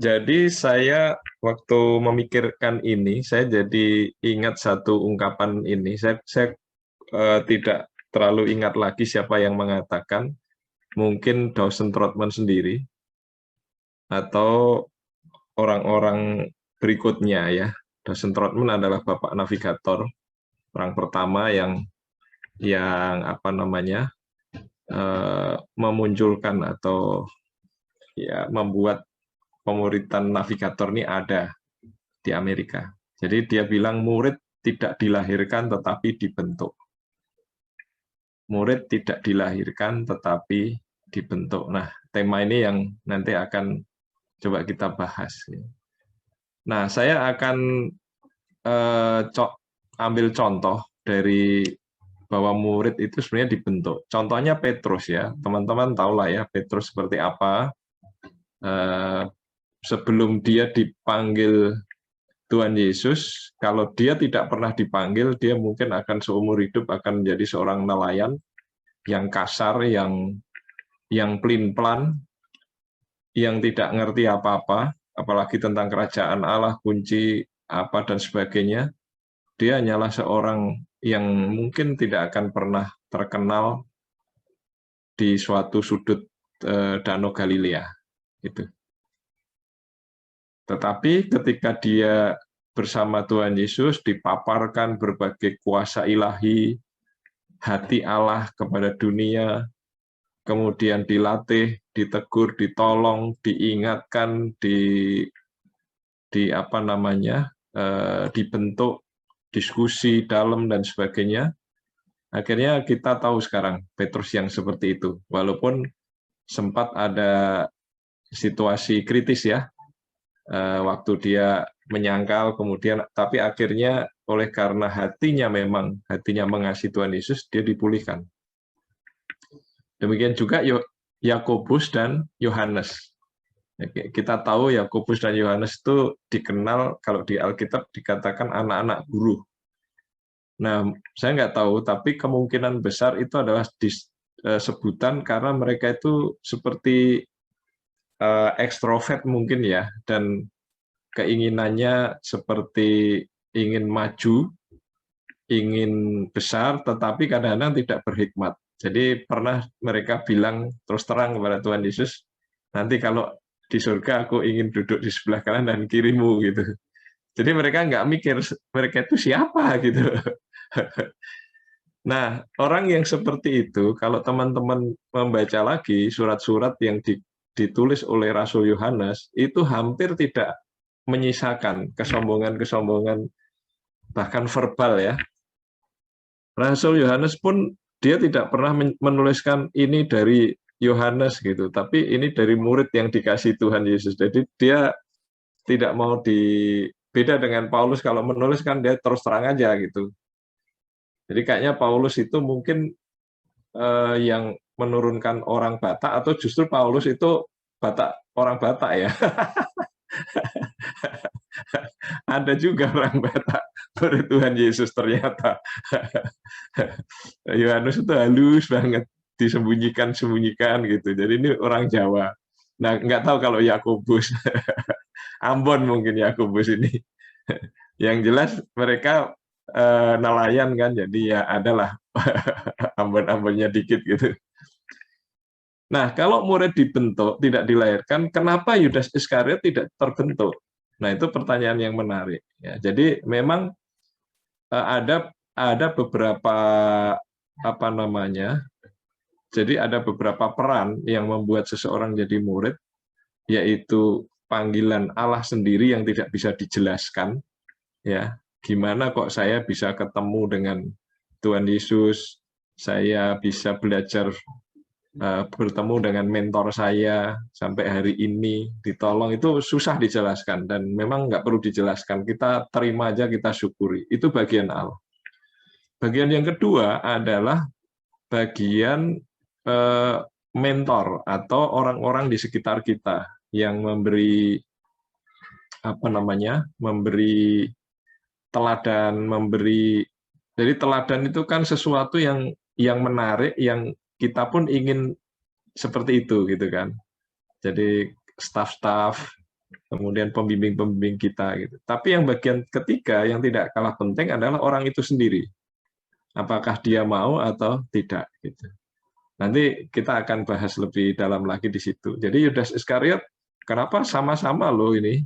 Jadi saya waktu memikirkan ini, saya jadi ingat satu ungkapan ini. Saya tidak terlalu ingat lagi siapa yang mengatakan, mungkin Dawson Trotman sendiri atau orang-orang berikutnya ya. Dawson Trotman adalah bapak navigator, orang pertama yang apa namanya memunculkan atau ya membuat pemuritan navigator ini ada di Amerika. Jadi dia bilang murid tidak dilahirkan tetapi dibentuk. Murid tidak dilahirkan tetapi dibentuk. Nah, tema ini yang nanti akan coba kita bahas. Nah, saya akan ambil contoh dari bahwa murid itu sebenarnya dibentuk. Contohnya Petrus ya, teman-teman tahu lah ya Petrus seperti apa. Sebelum dia dipanggil Tuhan Yesus, kalau dia tidak pernah dipanggil, dia mungkin akan seumur hidup akan menjadi seorang nelayan yang kasar, yang pelin-pelan, yang tidak ngerti apa-apa, apalagi tentang kerajaan Allah, kunci apa dan sebagainya. Dia hanyalah seorang yang mungkin tidak akan pernah terkenal di suatu sudut Danau Galilea. Gitu. Tetapi ketika dia bersama Tuhan Yesus dipaparkan berbagai kuasa ilahi, hati Allah kepada dunia, kemudian dilatih, ditegur, ditolong, diingatkan, apa namanya, dibentuk, diskusi dalam dan sebagainya. Akhirnya kita tahu sekarang Petrus yang seperti itu, walaupun sempat ada situasi kritis ya, waktu dia menyangkal kemudian, tapi akhirnya oleh karena hatinya mengasihi Tuhan Yesus, dia dipulihkan. Demikian juga Yakobus dan Yohanes. Kita tahu Yakobus dan Yohanes itu dikenal kalau di Alkitab dikatakan anak-anak guru. Nah, saya nggak tahu, tapi kemungkinan besar itu adalah sebutan karena mereka itu seperti ekstrovert mungkin ya, dan keinginannya seperti ingin maju, ingin besar, tetapi kadang-kadang tidak berhikmat. Jadi pernah mereka bilang terus terang kepada Tuhan Yesus, nanti kalau di surga aku ingin duduk di sebelah kanan dan kirimu gitu. Jadi mereka nggak mikir mereka itu siapa gitu. Nah, orang yang seperti itu, kalau teman-teman membaca lagi surat-surat yang ditulis oleh Rasul Yohanes, itu hampir tidak menyisakan kesombongan-kesombongan, bahkan verbal ya. Rasul Yohanes pun dia tidak pernah menuliskan ini dari Yohanes gitu, tapi ini dari murid yang dikasih Tuhan Yesus. Jadi dia tidak mau beda dengan Paulus, kalau menuliskan dia terus terang aja gitu. Jadi kayaknya Paulus itu mungkin yang menurunkan orang Batak, atau justru Paulus itu orang Batak ya. Ada juga orang Batak murid Tuhan Yesus ternyata. Yohanes itu halus banget, disembunyikan gitu. Jadi ini orang Jawa. Nah, nggak tahu kalau Yakobus. Ambon mungkin Yakobus ini. Yang jelas mereka nelayan kan, jadi ya adalah ambon-ambonnya dikit gitu. Nah, kalau murid dibentuk, tidak dilahirkan, kenapa Yudas Iskariot tidak terbentuk? Nah, itu pertanyaan yang menarik. Ya, jadi memang ada beberapa apa namanya, jadi ada beberapa peran yang membuat seseorang jadi murid, yaitu panggilan Allah sendiri yang tidak bisa dijelaskan. Ya, gimana kok saya bisa ketemu dengan Tuhan Yesus, saya bisa belajar bertemu dengan mentor saya sampai hari ini, ditolong, itu susah dijelaskan dan memang nggak perlu dijelaskan, kita terima aja, kita syukuri, itu bagian Allah. Bagian yang kedua adalah bagian mentor atau orang-orang di sekitar kita yang memberi apa namanya, memberi teladan, jadi teladan itu kan sesuatu yang menarik, yang kita pun ingin seperti itu gitu kan. Jadi staf-staf kemudian pembimbing-pembimbing kita gitu. Tapi yang bagian ketiga yang tidak kalah penting adalah orang itu sendiri. Apakah dia mau atau tidak gitu. Nanti kita akan bahas lebih dalam lagi di situ. Jadi Yudas Iskariot kenapa sama-sama loh ini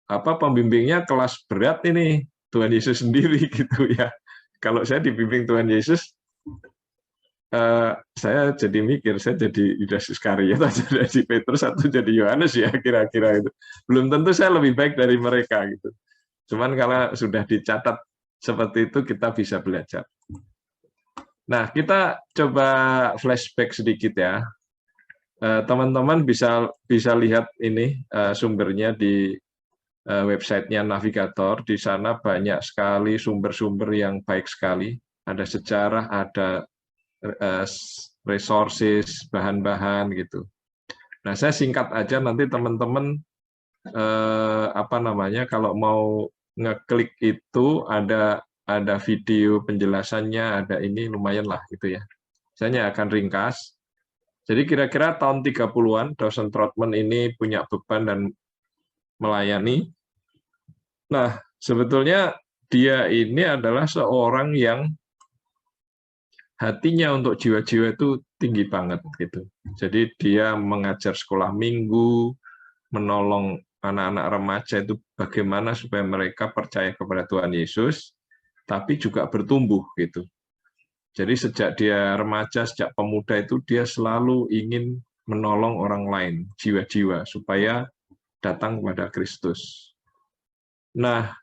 pembimbingnya kelas berat ini Tuhan Yesus sendiri gitu ya. Kalau saya dibimbing Tuhan Yesus, saya jadi mikir, saya jadi Yudas Iskariot atau jadi Petrus atau jadi Yohanes ya kira-kira itu. Belum tentu saya lebih baik dari mereka gitu. Cuman kalau sudah dicatat seperti itu kita bisa belajar. Nah, kita coba flashback sedikit ya. Teman-teman bisa lihat ini sumbernya di websitenya Navigator. Di sana banyak sekali sumber-sumber yang baik sekali. Ada sejarah, ada resources, bahan-bahan gitu. Nah, saya singkat aja nanti teman-teman kalau mau ngeklik itu ada video penjelasannya, ada ini lumayan lah gitu ya. Saya akan ringkas. Jadi kira-kira tahun 30-an Dawson Trotman ini punya beban dan melayani. Nah, sebetulnya dia ini adalah seorang yang hatinya untuk jiwa-jiwa itu tinggi banget gitu. Jadi dia mengajar sekolah minggu, menolong anak-anak remaja itu bagaimana supaya mereka percaya kepada Tuhan Yesus, tapi juga bertumbuh gitu. Jadi sejak dia remaja, sejak pemuda itu dia selalu ingin menolong orang lain, jiwa-jiwa, supaya datang kepada Kristus. Nah,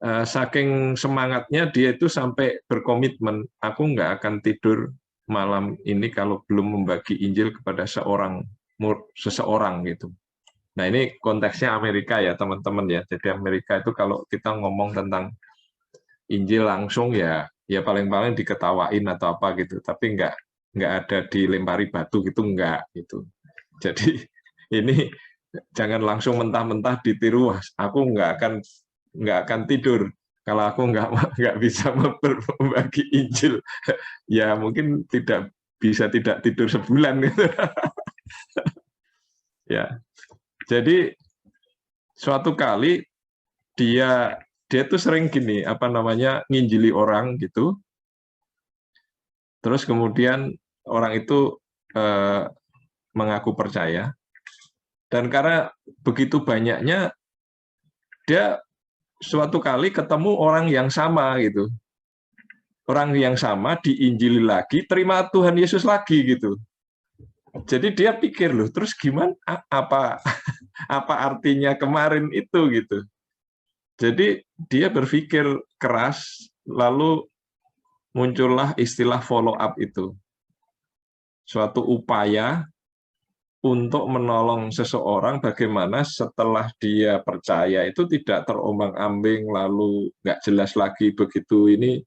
saking semangatnya dia itu sampai berkomitmen, aku nggak akan tidur malam ini kalau belum membagi Injil kepada seseorang gitu. Nah ini konteksnya Amerika ya teman-teman ya. Jadi Amerika itu kalau kita ngomong tentang Injil langsung ya paling-paling diketawain atau apa gitu. Tapi nggak ada dilempari batu gitu nggak gitu. Jadi ini jangan langsung mentah-mentah ditiru. Aku nggak akan tidur kalau aku nggak bisa membagi Injil. Ya mungkin tidak bisa tidak tidur sebulan gitu. Ya. Jadi suatu kali dia tuh sering gini, nginjili orang gitu. Terus kemudian orang itu mengaku percaya. Dan karena begitu banyaknya, dia suatu kali ketemu orang yang sama gitu. Orang yang sama diinjili lagi, terima Tuhan Yesus lagi gitu. Jadi dia pikir loh, terus gimana apa artinya kemarin itu gitu. Jadi dia berpikir keras, lalu muncullah istilah follow up itu. Suatu upaya untuk menolong seseorang bagaimana setelah dia percaya itu tidak terombang-ambing, lalu nggak jelas lagi begitu ini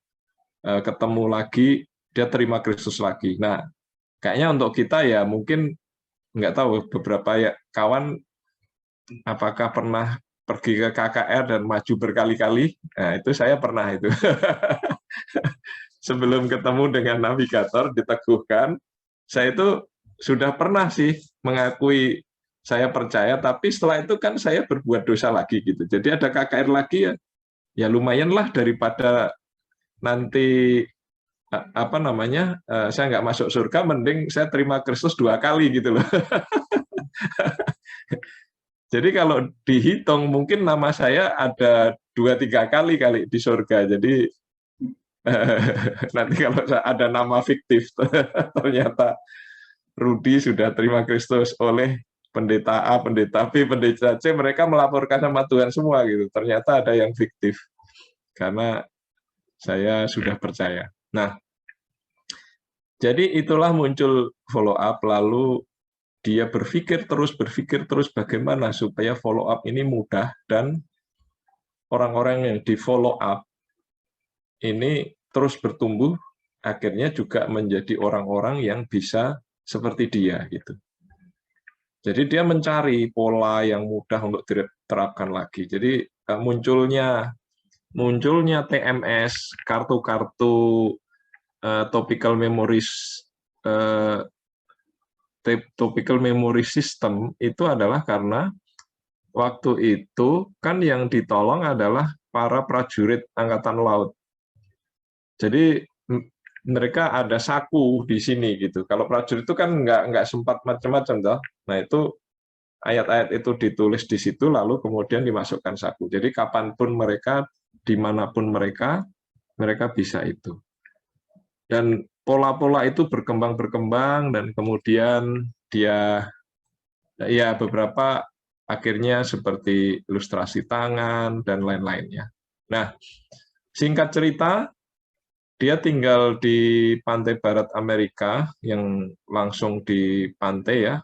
ketemu lagi, dia terima Kristus lagi. Nah, kayaknya untuk kita ya mungkin nggak tahu beberapa ya kawan apakah pernah pergi ke KKR dan maju berkali-kali. Nah, itu saya pernah itu. Sebelum ketemu dengan navigator diteguhkan, saya itu sudah pernah sih mengakui saya percaya, tapi setelah itu kan saya berbuat dosa lagi gitu. Jadi ada KKR lagi ya lumayanlah daripada nanti saya nggak masuk surga, mending saya terima Kristus 2 kali gitu loh. Jadi kalau dihitung mungkin nama saya ada 2-3 kali di surga. Jadi nanti kalau ada nama fiktif ternyata Rudi sudah terima Kristus oleh pendeta A, pendeta B, pendeta C, mereka melaporkan sama Tuhan semua gitu. Ternyata ada yang fiktif karena saya sudah percaya. Nah, jadi itulah muncul follow up, lalu dia berpikir terus bagaimana supaya follow up ini mudah dan orang-orang yang di follow up ini terus bertumbuh, akhirnya juga menjadi orang-orang yang bisa seperti dia gitu. Jadi dia mencari pola yang mudah untuk diterapkan lagi. Jadi munculnya TMS, kartu-kartu topical memories topical memory system itu adalah karena waktu itu kan yang ditolong adalah para prajurit Angkatan Laut. Jadi mereka ada saku di sini gitu. Kalau prajurit itu kan nggak sempat macam-macam toh. Nah itu ayat-ayat itu ditulis di situ lalu kemudian dimasukkan saku. Jadi kapanpun mereka, dimanapun mereka bisa itu. Dan pola-pola itu berkembang dan kemudian dia ya beberapa akhirnya seperti ilustrasi tangan dan lain-lainnya. Nah, singkat cerita, dia tinggal di pantai barat Amerika yang langsung di pantai ya.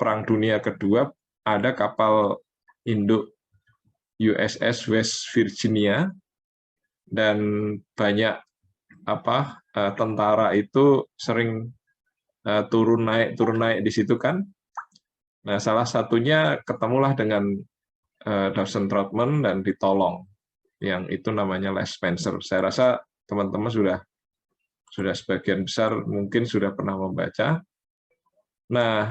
Perang Dunia Kedua ada kapal induk USS West Virginia dan banyak tentara itu sering turun naik di situ kan. Nah, salah satunya ketemulah dengan Dawson Trotman dan ditolong. Yang itu namanya Les Spencer. Saya rasa teman-teman sudah sebagian besar mungkin sudah pernah membaca. Nah,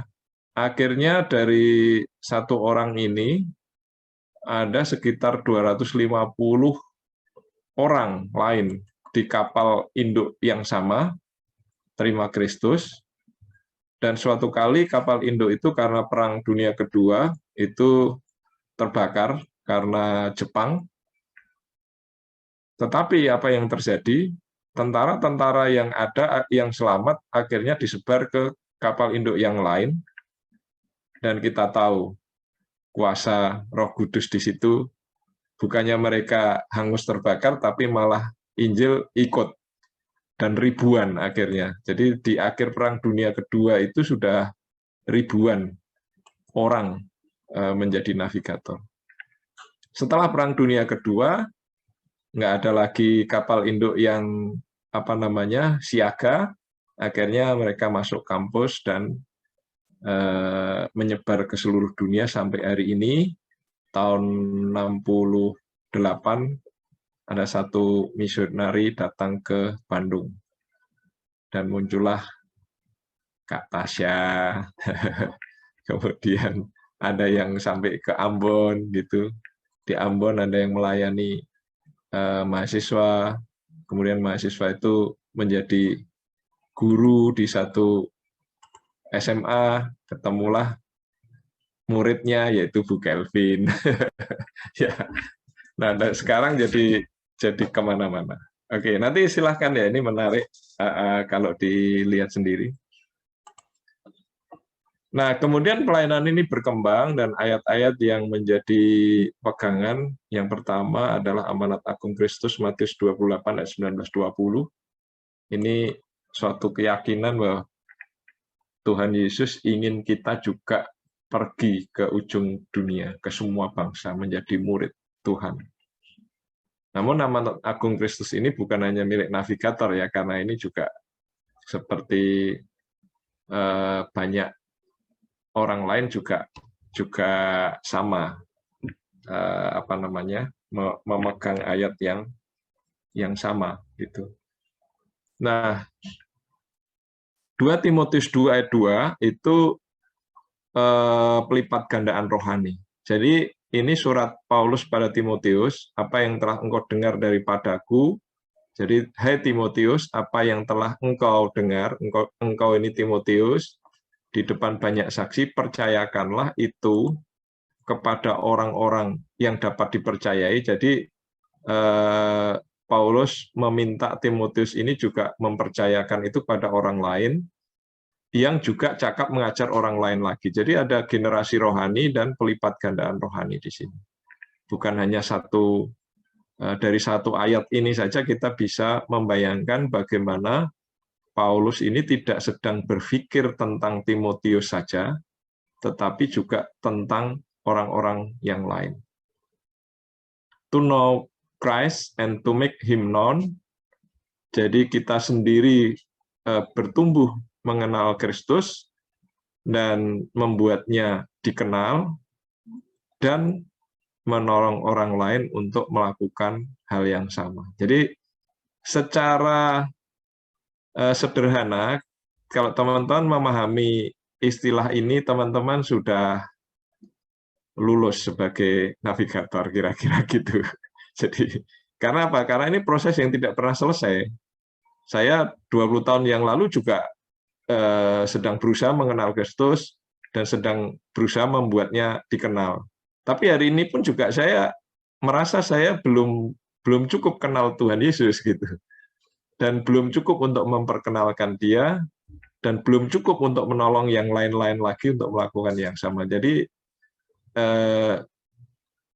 akhirnya dari satu orang ini ada sekitar 250 orang lain di kapal induk yang sama, terima Kristus. Dan suatu kali kapal induk itu karena Perang Dunia Kedua itu terbakar karena Jepang. Tetapi apa yang terjadi? Tentara-tentara yang ada yang selamat akhirnya disebar ke kapal induk yang lain. Dan kita tahu kuasa Roh Kudus di situ, bukannya mereka hangus terbakar, tapi malah Injil ikut, dan ribuan akhirnya. Jadi di akhir Perang Dunia Kedua itu sudah ribuan orang menjadi navigator. Setelah Perang Dunia Kedua, nggak ada lagi kapal induk yang siaga, akhirnya mereka masuk kampus dan menyebar ke seluruh dunia sampai hari ini. Tahun 68 ada satu misionari datang ke Bandung dan muncullah Kak Tasya. Kemudian ada yang sampai ke Ambon gitu. Di Ambon ada yang melayani mahasiswa. Kemudian mahasiswa itu menjadi guru di satu SMA, ketemulah muridnya yaitu Bu Kelvin. Ya. Nah, sekarang jadi kemana-mana. Oke, nanti silahkan ya, ini menarik kalau dilihat sendiri. Nah, kemudian pelayanan ini berkembang dan ayat-ayat yang menjadi pegangan yang pertama adalah amanat agung Kristus Matius 28 ayat 19-20. Ini suatu keyakinan bahwa Tuhan Yesus ingin kita juga pergi ke ujung dunia, ke semua bangsa, menjadi murid Tuhan. Namun amanat agung Kristus ini bukan hanya milik navigator ya, karena ini juga seperti banyak orang lain juga sama memegang ayat yang sama gitu. Nah, 2 Timotius 2 ayat 2 itu pelipat gandaan rohani. Jadi ini surat Paulus pada Timotius, apa yang telah engkau dengar daripadaku. Jadi, hai Timotius, apa yang telah engkau dengar, engkau ini Timotius, di depan banyak saksi, percayakanlah itu kepada orang-orang yang dapat dipercayai. Jadi, Paulus meminta Timotius ini juga mempercayakan itu pada orang lain, yang juga cakap mengajar orang lain lagi. Jadi ada generasi rohani dan pelipat gandaan rohani di sini. Bukan hanya dari satu ayat ini saja kita bisa membayangkan bagaimana Paulus ini tidak sedang berpikir tentang Timotius saja, tetapi juga tentang orang-orang yang lain. To know Christ and to make him known. Jadi kita sendiri bertumbuh mengenal Kristus dan membuatnya dikenal dan menolong orang lain untuk melakukan hal yang sama. Jadi secara sederhana kalau teman-teman memahami istilah ini, teman-teman sudah lulus sebagai navigator, kira-kira gitu. Jadi, karena apa? Karena ini proses yang tidak pernah selesai. Saya 20 tahun yang lalu juga sedang berusaha mengenal Kristus dan sedang berusaha membuatnya dikenal. Tapi hari ini pun juga saya merasa saya belum cukup kenal Tuhan Yesus gitu. Dan belum cukup untuk memperkenalkan Dia, dan belum cukup untuk menolong yang lain-lain lagi untuk melakukan yang sama. Jadi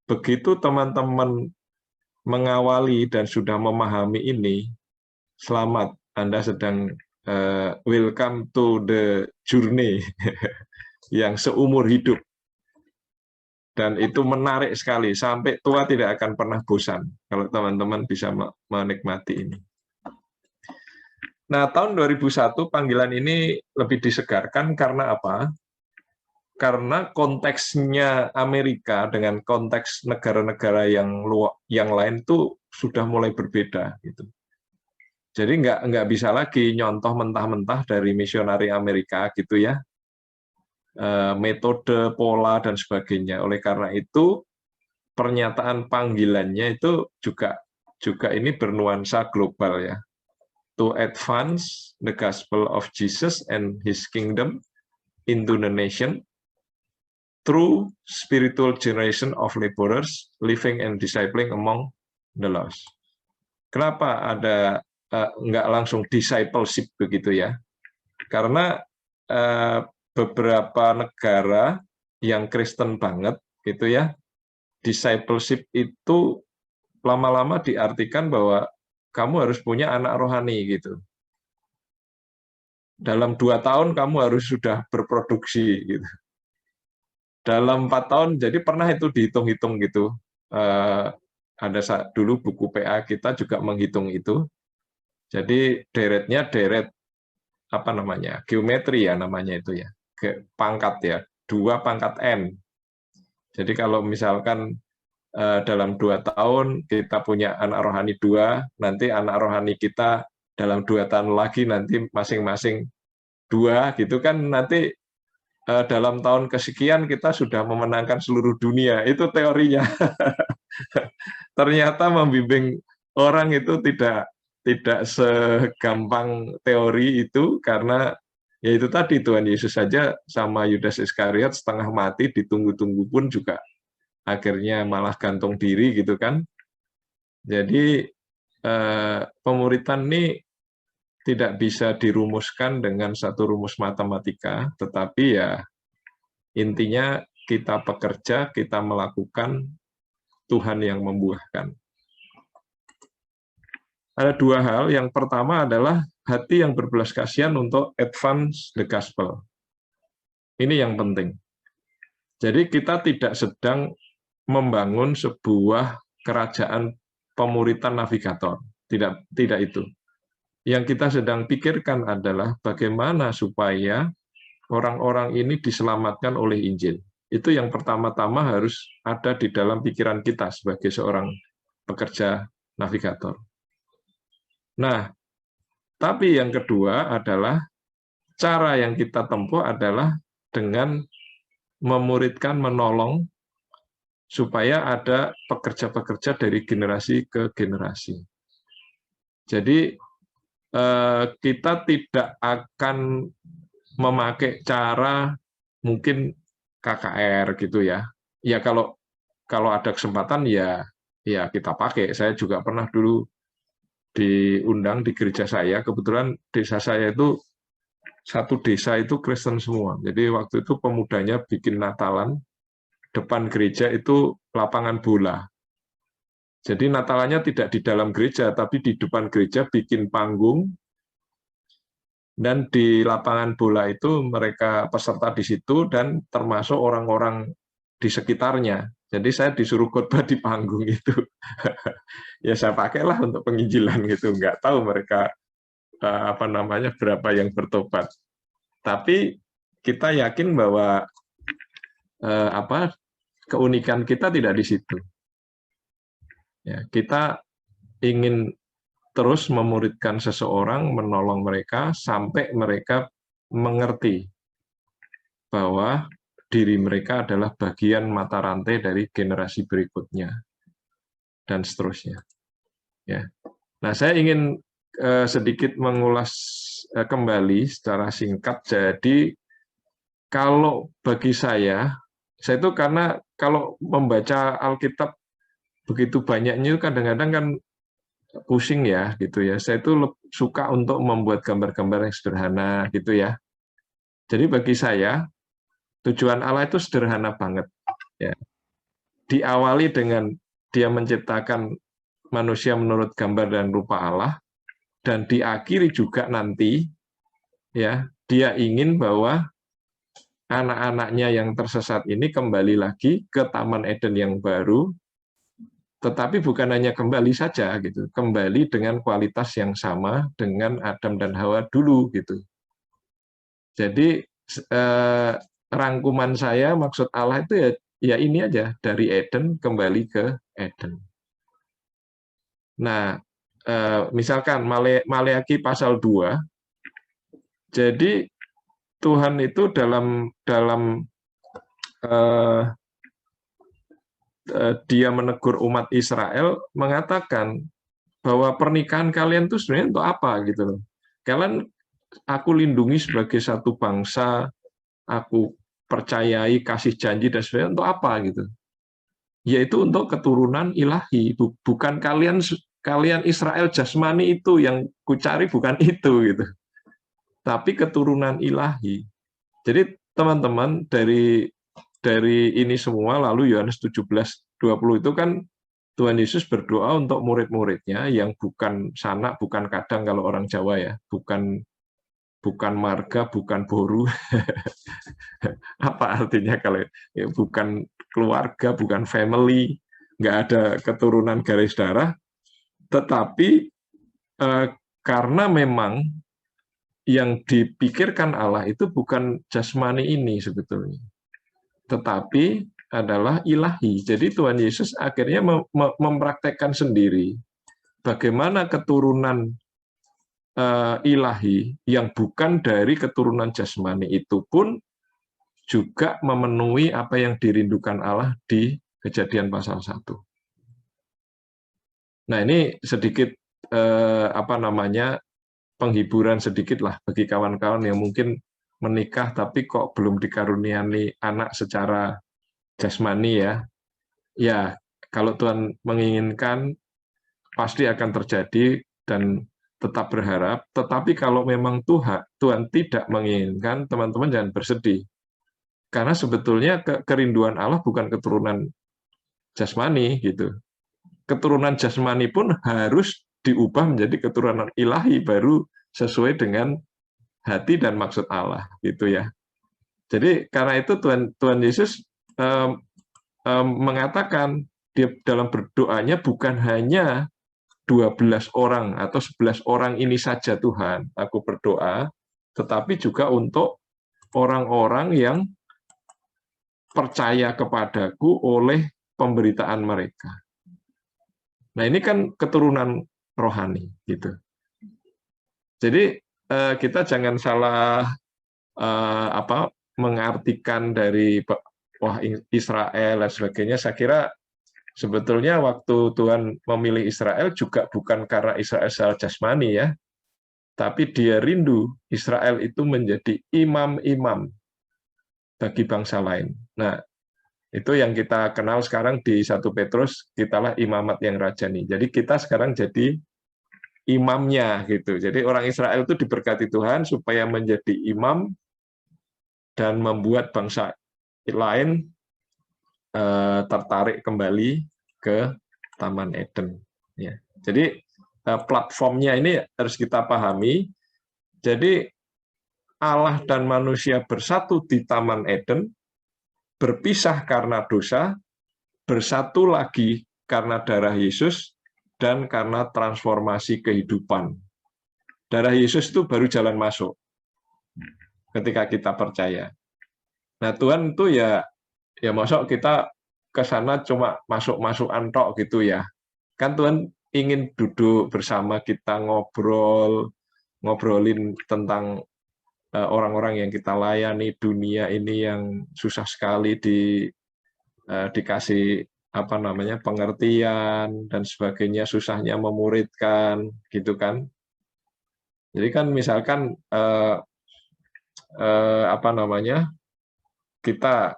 begitu teman-teman mengawali dan sudah memahami ini, selamat, Anda sedang welcome to the journey yang seumur hidup. Dan itu menarik sekali, sampai tua tidak akan pernah bosan kalau teman-teman bisa menikmati ini. Nah, tahun 2001 panggilan ini lebih disegarkan karena apa? Karena konteksnya Amerika dengan konteks negara-negara yang lain itu sudah mulai berbeda gitu. Jadi nggak bisa lagi nyontoh mentah-mentah dari misionari Amerika gitu ya, metode, pola dan sebagainya. Oleh karena itu pernyataan panggilannya itu juga ini bernuansa global ya. To advance the gospel of Jesus and His kingdom into the nation through spiritual generation of laborers living and discipling among the lost. Kenapa ada nggak langsung discipleship begitu ya? Karena beberapa negara yang Kristen banget gitu ya, discipleship itu lama-lama diartikan bahwa kamu harus punya anak rohani gitu. Dalam 2 tahun kamu harus sudah berproduksi gitu. Dalam 4 tahun, jadi pernah itu dihitung-hitung gitu. Ada dulu buku PA kita juga menghitung itu. Jadi deretnya deret apa namanya, geometri ya namanya itu ya, pangkat ya, 2 pangkat n. Jadi kalau misalkan dalam 2 tahun kita punya anak rohani 2, nanti anak rohani kita dalam 2 tahun lagi nanti masing-masing 2 gitu kan, nanti dalam tahun kesekian kita sudah memenangkan seluruh dunia. Itu teorinya. Ternyata membimbing orang itu tidak segampang teori itu, karena ya itu tadi, Tuhan Yesus saja sama Yudas Iskariot setengah mati, ditunggu-tunggu pun juga akhirnya malah gantung diri gitu kan. Jadi pemuritan ini tidak bisa dirumuskan dengan satu rumus matematika, tetapi ya intinya kita bekerja, kita melakukan, Tuhan yang membuahkan. Ada 2 hal. Yang pertama adalah hati yang berbelas kasihan untuk advance the gospel. Ini yang penting. Jadi kita tidak sedang membangun sebuah kerajaan pemuritan navigator. Tidak itu. Yang kita sedang pikirkan adalah bagaimana supaya orang-orang ini diselamatkan oleh Injil. Itu yang pertama-tama harus ada di dalam pikiran kita sebagai seorang pekerja navigator. Nah, tapi yang kedua adalah cara yang kita tempuh adalah dengan memuridkan, menolong, supaya ada pekerja-pekerja dari generasi ke generasi. Jadi kita tidak akan memakai cara mungkin KKR gitu ya. Ya kalau ada kesempatan ya kita pakai. Saya juga pernah dulu diundang di gereja saya. Kebetulan desa saya itu satu desa itu Kristen semua. Jadi waktu itu pemudanya bikin Natalan, depan gereja itu lapangan bola. Jadi Natalannya tidak di dalam gereja, tapi di depan gereja bikin panggung, dan di lapangan bola itu mereka peserta di situ dan termasuk orang-orang di sekitarnya. Jadi saya disuruh khotbah di panggung itu. Ya saya pakailah untuk penginjilan gitu. Nggak tahu mereka berapa yang bertobat. Tapi kita yakin bahwa keunikan kita tidak di situ. Ya, kita ingin terus memuridkan seseorang, menolong mereka sampai mereka mengerti bahwa diri mereka adalah bagian mata rantai dari generasi berikutnya dan seterusnya. Ya. Nah, saya ingin sedikit mengulas kembali secara singkat. Jadi kalau bagi saya itu karena kalau membaca Alkitab begitu banyaknya kadang-kadang kan pusing ya gitu ya. Saya itu suka untuk membuat gambar-gambar yang sederhana gitu ya. Jadi bagi saya tujuan Allah itu sederhana banget ya. Diawali dengan dia menciptakan manusia menurut gambar dan rupa Allah, dan diakhiri juga nanti ya dia ingin bahwa anak-anaknya yang tersesat ini kembali lagi ke Taman Eden yang baru, tetapi bukan hanya kembali saja gitu, kembali dengan kualitas yang sama dengan Adam dan Hawa dulu gitu. Jadi rangkuman saya, maksud Allah itu ya ini aja, dari Eden kembali ke Eden. Nah, misalkan Maleakhi pasal 2, jadi Tuhan itu dalam dia menegur umat Israel mengatakan bahwa pernikahan kalian itu sebenarnya untuk apa gitu loh. Kalian aku lindungi sebagai satu bangsa, aku percayai, kasih janji dan sebagainya untuk apa gitu. Yaitu untuk keturunan ilahi, bukan kalian Israel jasmani itu yang kucari, bukan itu gitu. Tapi keturunan ilahi. Jadi teman-teman dari ini semua, lalu Yohanes 17:20 itu kan Tuhan Yesus berdoa untuk murid-muridnya yang bukan sanak, bukan kadang kalau orang Jawa ya, bukan marga, bukan boru. Apa artinya kalau ya, bukan keluarga, bukan family, nggak ada keturunan garis darah, tetapi karena memang yang dipikirkan Allah itu bukan jasmani ini sebetulnya, tetapi adalah ilahi. Jadi Tuhan Yesus akhirnya mempraktekkan sendiri bagaimana keturunan ilahi yang bukan dari keturunan jasmani itu pun juga memenuhi apa yang dirindukan Allah di Kejadian pasal 1. Nah, ini sedikit penghiburan sedikit lah bagi kawan-kawan yang mungkin menikah tapi kok belum dikaruniai anak secara jasmani ya. Ya, kalau Tuhan menginginkan pasti akan terjadi dan tetap berharap, tetapi kalau memang Tuhan tidak menginginkan, teman-teman jangan bersedih. Karena sebetulnya kerinduan Allah bukan keturunan jasmani gitu. Keturunan jasmani pun harus diubah menjadi keturunan ilahi baru sesuai dengan hati dan maksud Allah gitu ya. Jadi karena itu Tuhan Yesus mengatakan dalam berdoanya bukan hanya 12 orang atau 11 orang ini saja Tuhan, aku berdoa, tetapi juga untuk orang-orang yang percaya kepadaku oleh pemberitaan mereka. Nah, ini kan keturunan rohani gitu. Jadi kita jangan salah mengartikan dari wah Israel dan sebagainya. Saya kira sebetulnya waktu Tuhan memilih Israel juga bukan karena Israel secara jasmani ya, tapi dia rindu Israel itu menjadi imam-imam bagi bangsa lain. Nah, itu yang kita kenal sekarang di 1 Petrus, kitalah imamat yang rajani. Jadi kita sekarang jadi imamnya gitu. Jadi orang Israel itu diberkati Tuhan supaya menjadi imam dan membuat bangsa lain tertarik kembali ke Taman Eden. Ya. Jadi platformnya ini harus kita pahami. Jadi Allah dan manusia bersatu di Taman Eden, berpisah karena dosa, bersatu lagi karena darah Yesus, dan karena transformasi kehidupan. Darah Yesus itu baru jalan masuk ketika kita percaya. Nah Tuhan itu ya masuk kita ke sana cuma masuk-masukan tok gitu ya. Kan Tuhan ingin duduk bersama kita ngobrolin tentang orang-orang yang kita layani, dunia ini yang susah sekali dikasih apa namanya pengertian dan sebagainya, susahnya memuridkan, gitu kan. Jadi kan misalkan apa namanya kita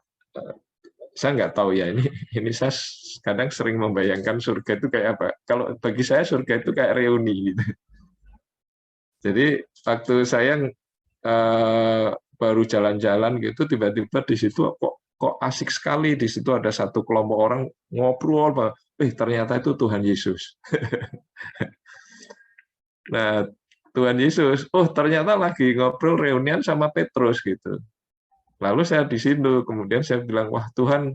saya nggak tahu ya ini saya kadang sering membayangkan surga itu kayak apa. Kalau bagi saya surga itu kayak reuni gitu. Jadi waktu saya baru jalan-jalan gitu tiba-tiba di situ kok asik sekali, di situ ada satu kelompok orang ngobrol, ternyata itu Tuhan Yesus. Nah, Tuhan Yesus, ternyata lagi ngobrol reunian sama Petrus gitu. Lalu saya di situ, kemudian saya bilang, wah Tuhan,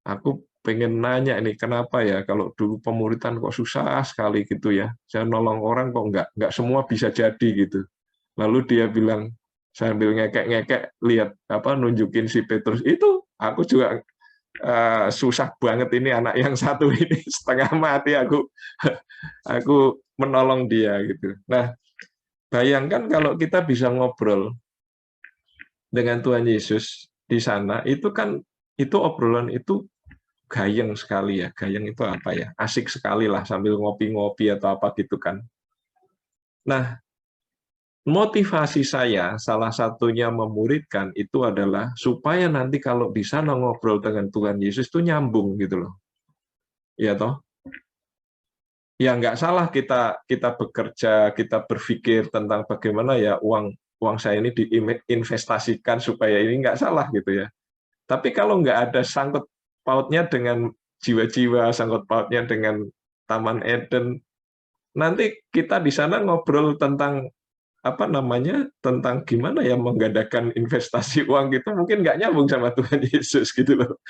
aku pengen nanya ini kenapa ya kalau dulu pemuritan kok susah sekali gitu ya. Saya nolong orang kok nggak semua bisa jadi gitu. Lalu dia bilang sambil ngekek-ngekek lihat apa nunjukin si Petrus itu, aku juga susah banget ini anak yang satu ini setengah mati aku menolong dia gitu. Nah, bayangkan kalau kita bisa ngobrol dengan Tuhan Yesus di sana, itu kan itu obrolan itu gayeng sekali ya. Gayeng itu apa ya? Asik sekali lah sambil ngopi-ngopi atau apa gitu kan. Nah, motivasi saya salah satunya memuridkan itu adalah supaya nanti kalau di sana ngobrol dengan Tuhan Yesus itu nyambung gitu loh. Ya toh? Ya nggak salah kita bekerja, kita berpikir tentang bagaimana ya uang saya ini diinvestasikan supaya ini nggak salah gitu ya. Tapi kalau nggak ada sangkut pautnya dengan jiwa-jiwa, sangkut pautnya dengan Taman Eden, nanti kita di sana ngobrol tentang apa namanya, tentang gimana ya menggandakan investasi uang gitu, mungkin nggak nyambung sama Tuhan Yesus gitu loh.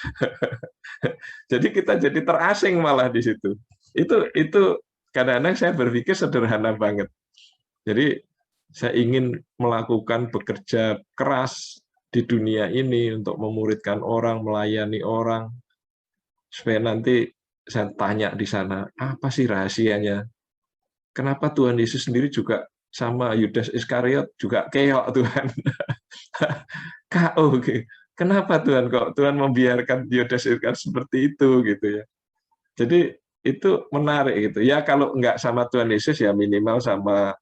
Jadi kita jadi terasing malah di situ. Itu kadang-kadang saya berpikir sederhana banget. Jadi saya ingin melakukan bekerja keras di dunia ini untuk memuridkan orang, melayani orang, supaya nanti saya tanya di sana, apa sih rahasianya? Kenapa Tuhan Yesus sendiri juga sama Yudas Iskariot juga keok Tuhan? KO, kenapa Tuhan kok Tuhan membiarkan Yudas Iskariot seperti itu gitu ya? Jadi itu menarik gitu. Ya kalau nggak sama Tuhan Yesus ya minimal sama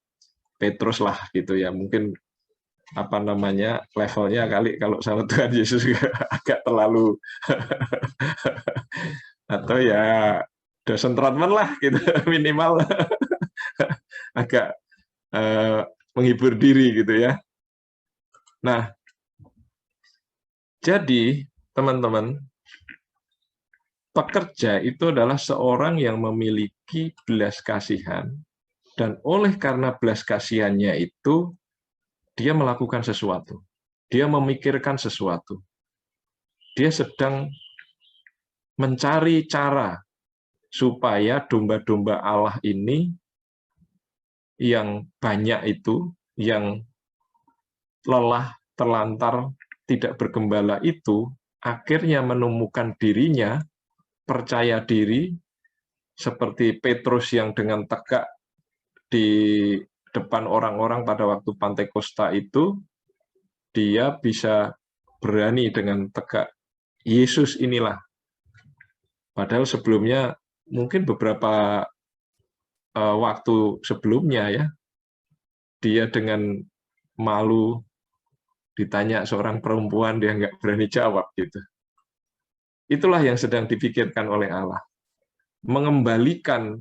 Petrus lah gitu ya. Mungkin apa namanya levelnya kali kalau sama Tuhan Yesus agak terlalu atau ya dosen Trotman lah gitu minimal agak menghibur diri gitu ya. Nah, jadi teman-teman, pekerja itu adalah seorang yang memiliki belas kasihan dan oleh karena belas kasihannya itu dia melakukan sesuatu. Dia memikirkan sesuatu. Dia sedang mencari cara supaya domba-domba Allah ini yang banyak itu, yang lelah, terlantar, tidak bergembala itu, akhirnya menemukan dirinya, percaya diri, seperti Petrus yang dengan tegak di depan orang-orang pada waktu Pantekosta itu, dia bisa berani dengan tegak, Yesus inilah. Padahal sebelumnya, mungkin beberapa waktu sebelumnya ya, dia dengan malu ditanya seorang perempuan, dia nggak berani jawab gitu. Itulah yang sedang dipikirkan oleh Allah. Mengembalikan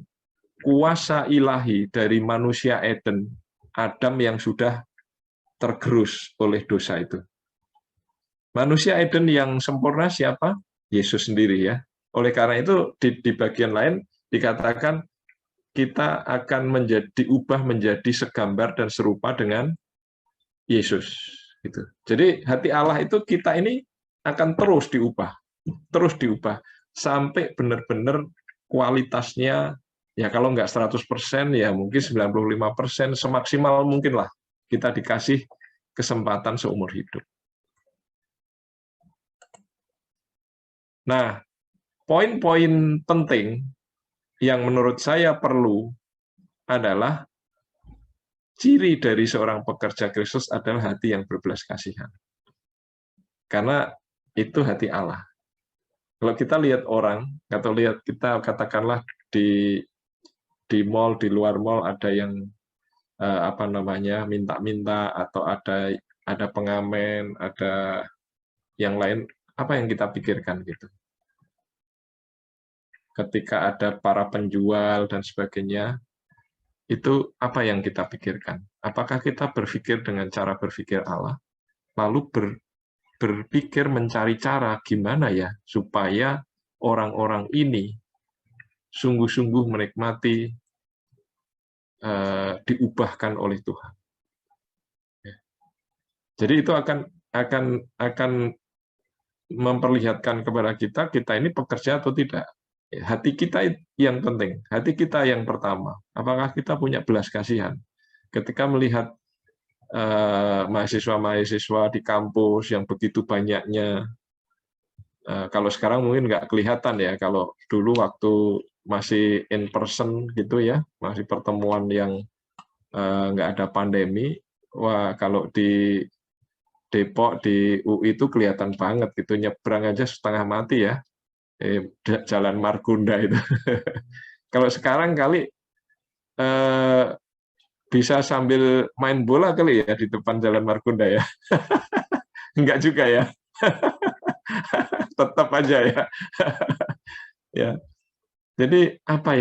kuasa ilahi dari manusia Eden, Adam yang sudah tergerus oleh dosa itu. Manusia Eden yang sempurna siapa? Yesus sendiri ya. Oleh karena itu di bagian lain dikatakan kita akan diubah menjadi segambar dan serupa dengan Yesus. Gitu. Jadi hati Allah itu kita ini akan terus diubah sampai benar-benar kualitasnya ya kalau nggak 100% ya mungkin 95% semaksimal mungkin lah kita dikasih kesempatan seumur hidup. Nah, poin-poin penting yang menurut saya perlu adalah ciri dari seorang pekerja Kristus adalah hati yang berbelas kasihan. Karena itu hati Allah. Kalau kita lihat orang, atau lihat kita katakanlah di mall, di luar mall ada yang minta-minta, atau ada pengamen, ada yang lain, apa yang kita pikirkan gitu. Ketika ada para penjual dan sebagainya, itu apa yang kita pikirkan? Apakah kita berpikir dengan cara berpikir Allah, lalu berpikir mencari cara gimana ya supaya orang-orang ini sungguh-sungguh menikmati, diubahkan oleh Tuhan. Jadi itu akan memperlihatkan kepada kita ini pekerja atau tidak. Hati kita yang penting, hati kita yang pertama. Apakah kita punya belas kasihan? Ketika melihat mahasiswa-mahasiswa di kampus yang begitu banyaknya, kalau sekarang mungkin nggak kelihatan ya, kalau dulu waktu masih in person gitu ya, masih pertemuan yang nggak ada pandemi, wah kalau di Depok, di UI itu kelihatan banget gitu, nyebrang aja setengah mati ya, Jalan Margonda itu. Kalau sekarang kali bisa sambil main bola kali ya di depan Jalan Margonda ya. Enggak juga ya. Tetap aja ya. Ya. Jadi apa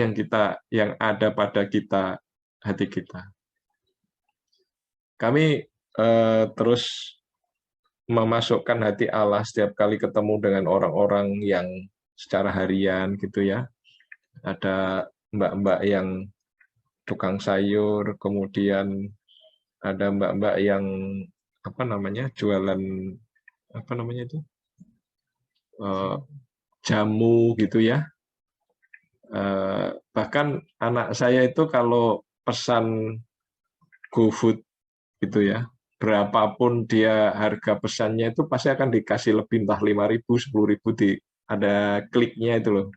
yang ada pada kita, hati kita. Kami terus memasukkan hati Allah setiap kali ketemu dengan orang-orang yang secara harian gitu ya. Ada mbak-mbak yang tukang sayur, kemudian ada mbak-mbak yang jualan itu jamu gitu ya. Bahkan anak saya itu kalau pesan GoFood gitu ya, berapapun dia harga pesannya itu pasti akan dikasih lebih, entah 5.000, 10.000, ada kliknya itu loh.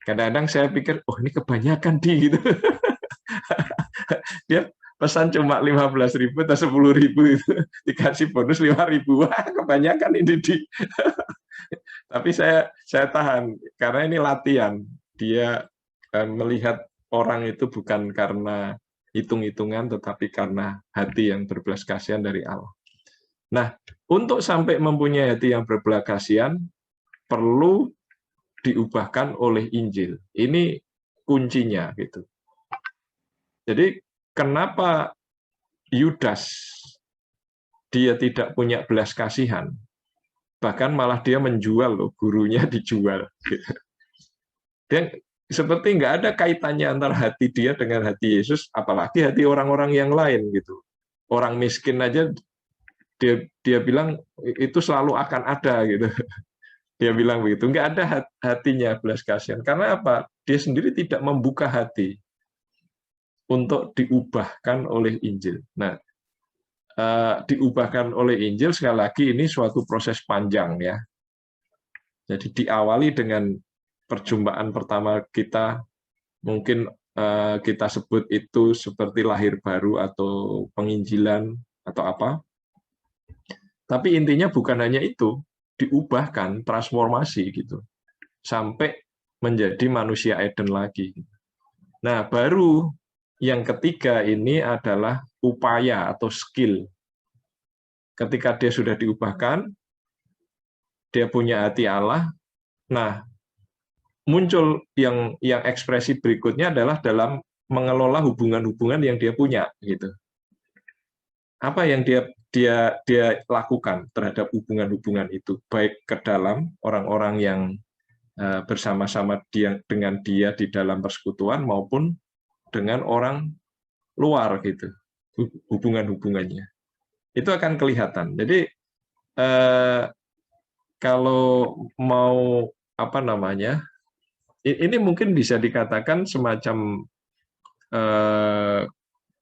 Kadang-kadang saya pikir, oh ini kebanyakan gitu. Dia pesan cuma 15.000 atau 10.000 itu dikasih bonus 5.000, wah kebanyakan ini Tapi saya tahan karena ini latihan. Dia melihat orang itu bukan karena hitung-hitungan, tetapi karena hati yang berbelas kasihan dari Allah. Nah, untuk sampai mempunyai hati yang berbelas kasihan, perlu diubahkan oleh Injil. Ini kuncinya gitu. Jadi kenapa Yudas dia tidak punya belas kasihan? Bahkan malah dia menjual loh, gurunya dijual. Dan seperti nggak ada kaitannya antara hati dia dengan hati Yesus, apalagi hati orang-orang yang lain gitu. Orang miskin aja dia bilang itu selalu akan ada gitu. Dia bilang begitu. Nggak ada hatinya belas kasihan. Karena apa? Dia sendiri tidak membuka hati untuk diubahkan oleh Injil. Nah, diubahkan oleh Injil sekali lagi ini suatu proses panjang ya. Jadi diawali dengan perjumpaan pertama kita, mungkin kita sebut itu seperti lahir baru atau penginjilan atau apa. Tapi intinya bukan hanya itu, diubahkan, transformasi gitu, sampai menjadi manusia Eden lagi. Nah, baru yang ketiga ini adalah upaya atau skill. Ketika dia sudah diubahkan, dia punya hati Allah. Nah, muncul yang ekspresi berikutnya adalah dalam mengelola hubungan-hubungan yang dia punya gitu. Apa yang dia lakukan terhadap hubungan-hubungan itu, baik ke dalam orang-orang yang bersama-sama dengan dia di dalam persekutuan maupun dengan orang luar gitu, hubungan-hubungannya. Itu akan kelihatan. Jadi kalau mau ini mungkin bisa dikatakan semacam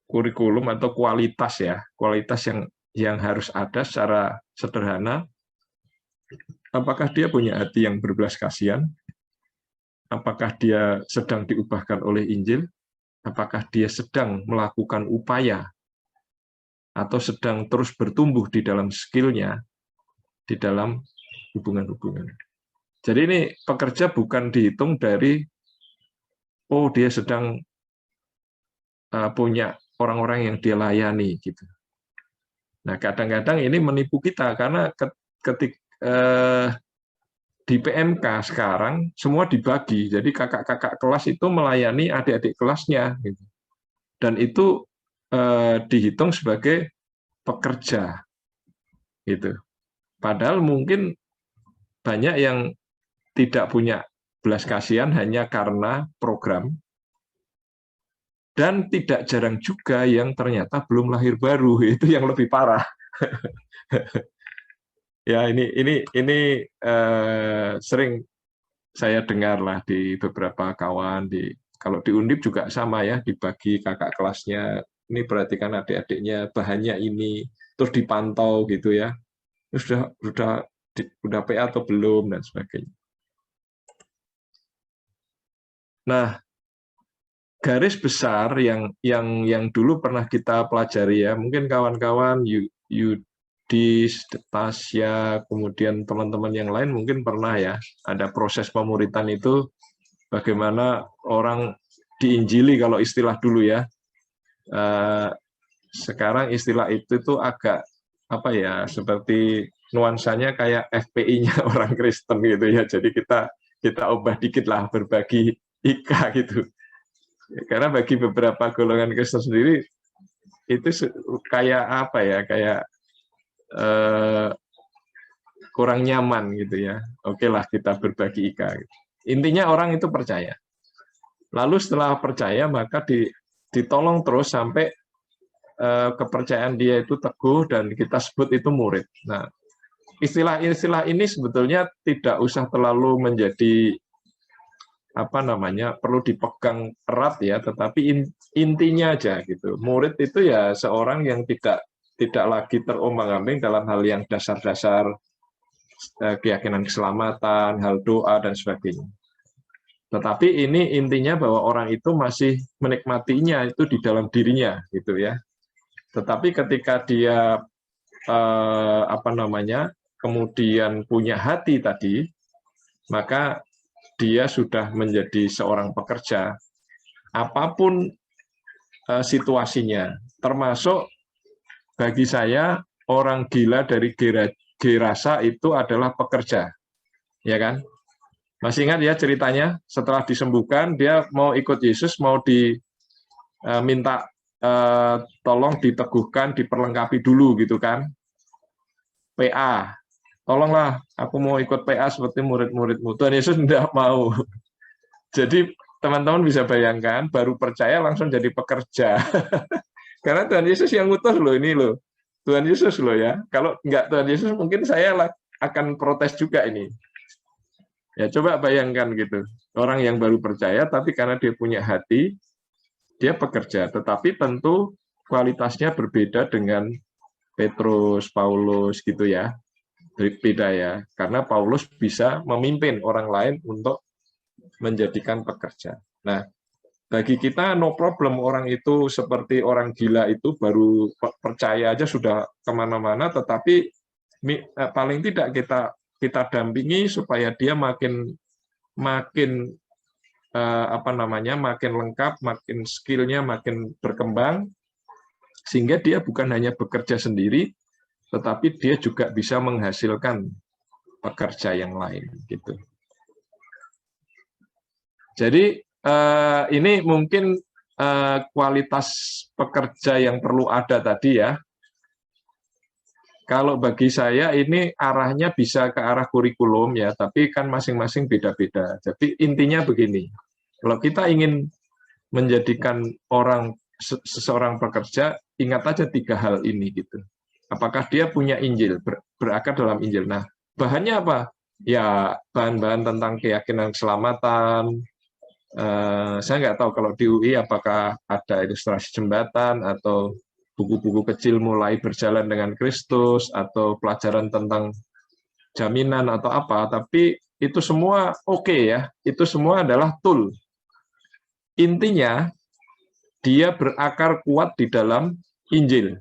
kurikulum atau kualitas ya, kualitas yang harus ada secara sederhana. Apakah dia punya hati yang berbelas kasihan? Apakah dia sedang diubahkan oleh Injil? Apakah dia sedang melakukan upaya atau sedang terus bertumbuh di dalam skill-nya, di dalam hubungan-hubungan. Jadi ini pekerja bukan dihitung dari, oh dia sedang punya orang-orang yang dia layani gitu. Nah kadang-kadang ini menipu kita karena ketika di PMK sekarang semua dibagi, jadi kakak-kakak kelas itu melayani adik-adik kelasnya, gitu. Dan itu dihitung sebagai pekerja, gitu. Padahal mungkin banyak yang tidak punya belas kasihan hanya karena program, dan tidak jarang juga yang ternyata belum lahir baru, itu yang lebih parah. Ya ini sering saya dengar lah di beberapa kawan, kalau di Undip juga sama ya, dibagi kakak kelasnya, ini berarti kan adik-adiknya bahannya ini, terus dipantau gitu ya, sudah PA atau belum dan sebagainya. Nah, garis besar yang dulu pernah kita pelajari ya, mungkin kawan-kawan Yudis, Tasya, kemudian teman-teman yang lain mungkin pernah ya, ada proses pemuritan itu, bagaimana orang diinjili kalau istilah dulu ya. Sekarang istilah itu tuh agak apa ya, seperti nuansanya kayak FPI-nya orang Kristen gitu ya. Jadi kita ubah dikit lah, berbagi IKA gitu. Karena bagi beberapa golongan Kristen sendiri itu kayak apa ya, kayak kurang nyaman gitu ya. Oke lah kita berbagi IKA. Gitu. Intinya orang itu percaya. Lalu setelah percaya maka ditolong terus sampai kepercayaan dia itu teguh dan kita sebut itu murid. Nah, istilah-istilah ini sebetulnya tidak usah terlalu menjadi apa namanya, perlu dipegang erat ya, tetapi intinya aja gitu. Murid itu ya seorang yang tidak lagi terombang-ambing dalam hal yang dasar-dasar keyakinan keselamatan, hal doa dan sebagainya. Tetapi ini intinya bahwa orang itu masih menikmatinya itu di dalam dirinya gitu ya. Tetapi ketika dia apa namanya, kemudian punya hati tadi, maka dia sudah menjadi seorang pekerja apapun situasinya, termasuk bagi saya orang gila dari Gerasa itu adalah pekerja, ya kan? Masih ingat ya ceritanya, setelah disembuhkan dia mau ikut Yesus, mau diminta tolong diteguhkan, diperlengkapi dulu gitu kan, PA, tolonglah aku mau ikut PA seperti murid-muridmu. Tuhan Yesus tidak mau. Jadi teman-teman bisa bayangkan, baru percaya langsung jadi pekerja. Karena Tuhan Yesus yang ngutus loh ini loh. Tuhan Yesus loh ya. Kalau enggak Tuhan Yesus mungkin saya akan protes juga ini. Ya coba bayangkan gitu. Orang yang baru percaya tapi karena dia punya hati, dia pekerja. Tetapi tentu kualitasnya berbeda dengan Petrus, Paulus gitu ya. Beda ya. Karena Paulus bisa memimpin orang lain untuk menjadikan pekerja. Nah, bagi kita no problem orang itu seperti orang gila itu baru percaya aja sudah kemana-mana, tetapi paling tidak kita dampingi supaya dia makin apa namanya, makin lengkap, makin skillnya makin berkembang, sehingga dia bukan hanya bekerja sendiri, tetapi dia juga bisa menghasilkan pekerja yang lain gitu. Jadi ini mungkin kualitas pekerja yang perlu ada tadi ya. Kalau bagi saya ini arahnya bisa ke arah kurikulum ya, tapi kan masing-masing beda-beda. Jadi intinya begini, kalau kita ingin menjadikan seseorang pekerja, ingat aja 3 hal ini gitu. Apakah dia punya Injil, berakar dalam Injil. Nah, bahannya apa? Ya bahan-bahan tentang keyakinan keselamatan. Saya nggak tahu kalau di UI apakah ada ilustrasi jembatan atau buku-buku kecil mulai berjalan dengan Kristus atau pelajaran tentang jaminan atau apa, tapi itu semua oke ya, itu semua adalah tool. Intinya dia berakar kuat di dalam Injil.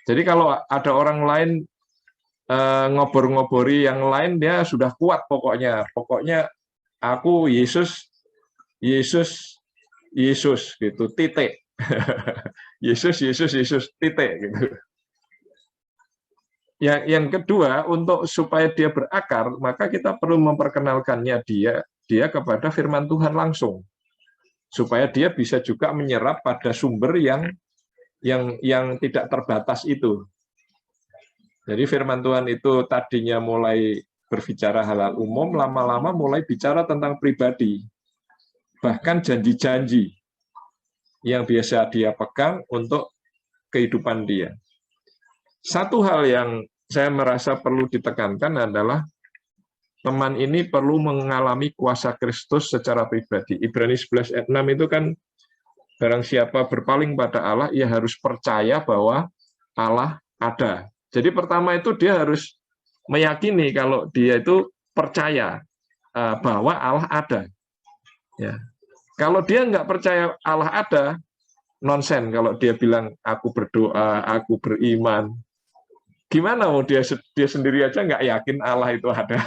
Jadi kalau ada orang lain ngobor-ngobori yang lain, dia sudah kuat pokoknya. Pokoknya aku Yesus, Yesus, Yesus gitu, titik. Yesus, Yesus, Yesus, titik gitu. Yang kedua, untuk supaya dia berakar, maka kita perlu memperkenalkannya dia kepada firman Tuhan langsung, supaya dia bisa juga menyerap pada sumber yang tidak terbatas itu. Jadi firman Tuhan itu tadinya mulai berbicara hal-hal umum, lama-lama mulai bicara tentang pribadi, bahkan janji-janji yang biasa dia pegang untuk kehidupan dia. Satu hal yang saya merasa perlu ditekankan adalah teman ini perlu mengalami kuasa Kristus secara pribadi. Ibrani 11 ayat 6 itu kan, barang siapa berpaling pada Allah, ia harus percaya bahwa Allah ada. Jadi pertama itu dia harus meyakini kalau dia itu percaya bahwa Allah ada. Ya. Kalau dia nggak percaya Allah ada, nonsen kalau dia bilang aku berdoa, aku beriman. Gimana mau dia sendiri aja nggak yakin Allah itu ada.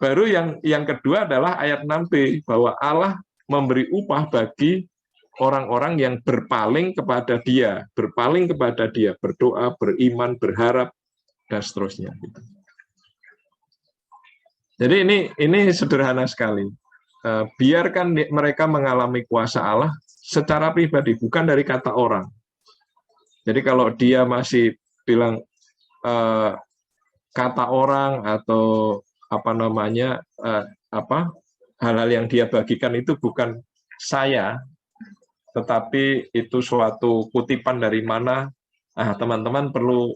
Baru yang kedua adalah ayat 6b, bahwa Allah memberi upah bagi orang-orang yang berpaling kepada dia, berdoa, beriman, berharap, dan seterusnya. Jadi ini sederhana sekali. Biarkan mereka mengalami kuasa Allah secara pribadi, bukan dari kata orang. Jadi kalau dia masih bilang kata orang atau hal-hal yang dia bagikan itu bukan saya, tetapi itu suatu kutipan dari mana, teman-teman perlu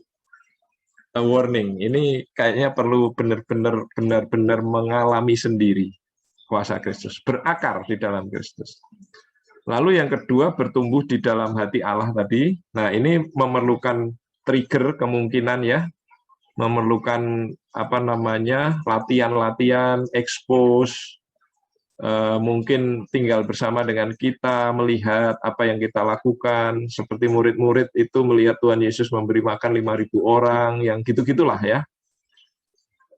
warning. Ini kayaknya perlu benar-benar mengalami sendiri kuasa Kristus, berakar di dalam Kristus. Lalu yang kedua, bertumbuh di dalam hati Allah tadi. Nah, ini memerlukan trigger kemungkinan ya, memerlukan latihan-latihan, expose, mungkin tinggal bersama dengan kita, melihat apa yang kita lakukan, seperti murid-murid itu melihat Tuhan Yesus memberi makan 5.000 orang, yang gitu-gitulah ya.